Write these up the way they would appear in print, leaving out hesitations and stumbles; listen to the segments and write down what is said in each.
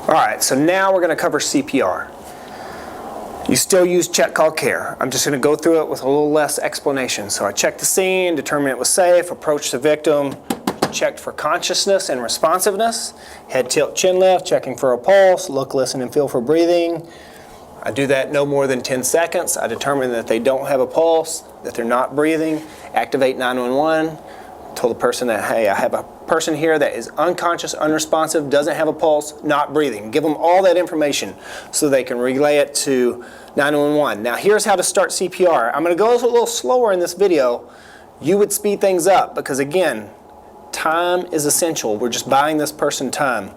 All right, so now we're going to cover CPR. You still use check, call, care. I'm just going to go through it with a little less explanation. So I checked the scene, determined it was safe, approached the victim, checked for consciousness and responsiveness, head tilt, chin lift, checking for a pulse, look, listen, and feel for breathing. I do that no more than 10 seconds. I determine that they don't have a pulse, that they're not breathing, activate 911. Told the person that, hey, I have a person here that is unconscious, unresponsive, doesn't have a pulse, not breathing. Give them all that information so they can relay it to 911. Now here's how to start CPR. I'm going to go a little slower in this video. You would speed things up because, again, time is essential. We're just buying this person time.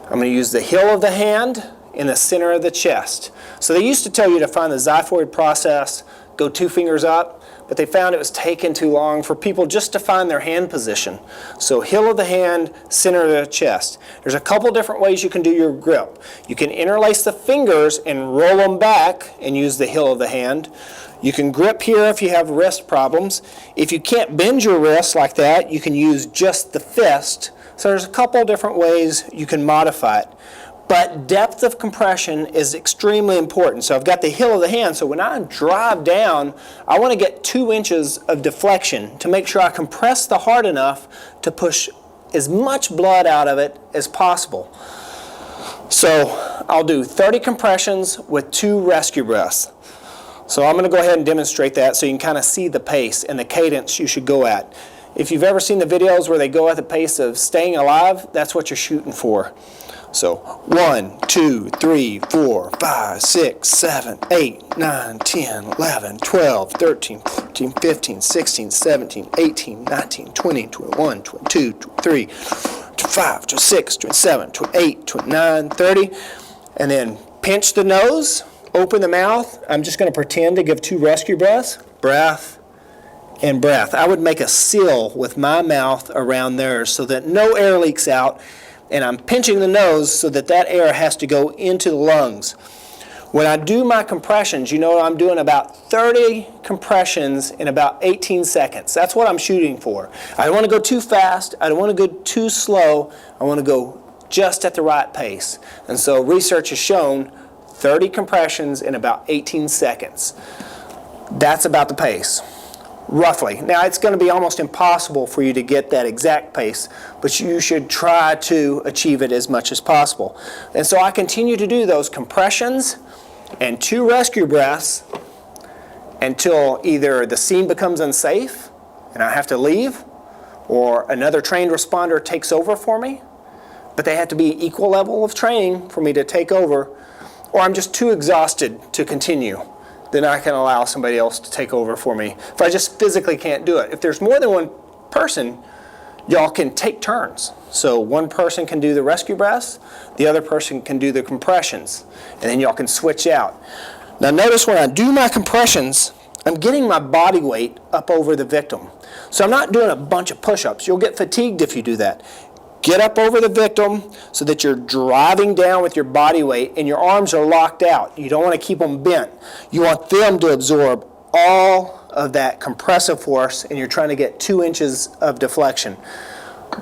I'm going to use the heel of the hand in the center of the chest. So they used to tell you to find the xiphoid process, go 2 fingers up, but they found it was taking too long for people just to find their hand position. So heel of the hand, center of the chest. There's a couple different ways you can do your grip. You can interlace the fingers and roll them back and use the heel of the hand. You can grip here if you have wrist problems. If you can't bend your wrist like that, you can use just the fist. So there's a couple different ways you can modify it. But depth of compression is extremely important. So I've got the heel of the hand, so when I drive down, I want to get 2 inches of deflection to make sure I compress the heart enough to push as much blood out of it as possible. So I'll do 30 compressions with 2 rescue breaths. So I'm going to go ahead and demonstrate that so you can kind of see the pace and the cadence you should go at. If you've ever seen the videos where they go at the pace of staying alive, that's what you're shooting for. So 1, 2, 3, 4, 5, 6, 7, 8, 9, 10, 11, 12, 13, 14, 15, 16, 17, 18, 19, 20, 21, 22, 23, 25, 26, 27, 28, 29, 30. And then pinch the nose, open the mouth. I'm just going to pretend to give 2 rescue breaths. Breath and breath. I would make a seal with my mouth around theirs so that no air leaks out. And I'm pinching the nose so that that air has to go into the lungs. When I do my compressions, you know I'm doing about 30 compressions in about 18 seconds. That's what I'm shooting for. I don't want to go too fast. I don't want to go too slow. I want to go just at the right pace. And so research has shown 30 compressions in about 18 seconds. That's about the pace. Roughly. Now it's going to be almost impossible for you to get that exact pace, but you should try to achieve it as much as possible. And so I continue to do those compressions and 2 rescue breaths until either the scene becomes unsafe and I have to leave, or another trained responder takes over for me, but they have to be equal level of training for me to take over, or I'm just too exhausted to continue. Then I can allow somebody else to take over for me if I just physically can't do it. If there's more than one person, y'all can take turns. So one person can do the rescue breaths, the other person can do the compressions, and then y'all can switch out. Now notice when I do my compressions, I'm getting my body weight up over the victim. So I'm not doing a bunch of push-ups. You'll get fatigued if you do that. Get up over the victim so that you're driving down with your body weight and your arms are locked out. You don't want to keep them bent. You want them to absorb all of that compressive force, and you're trying to get 2 inches of deflection.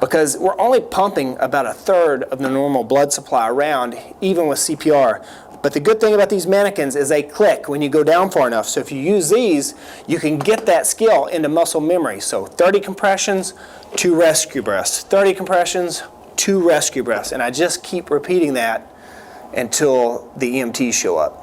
Because we're only pumping about 1/3 of the normal blood supply around, even with CPR. But the good thing about these mannequins is they click when you go down far enough. So if you use these, you can get that skill into muscle memory. So 30 compressions, 2 rescue breaths. 30 compressions, 2 rescue breaths. And I just keep repeating that until the EMTs show up.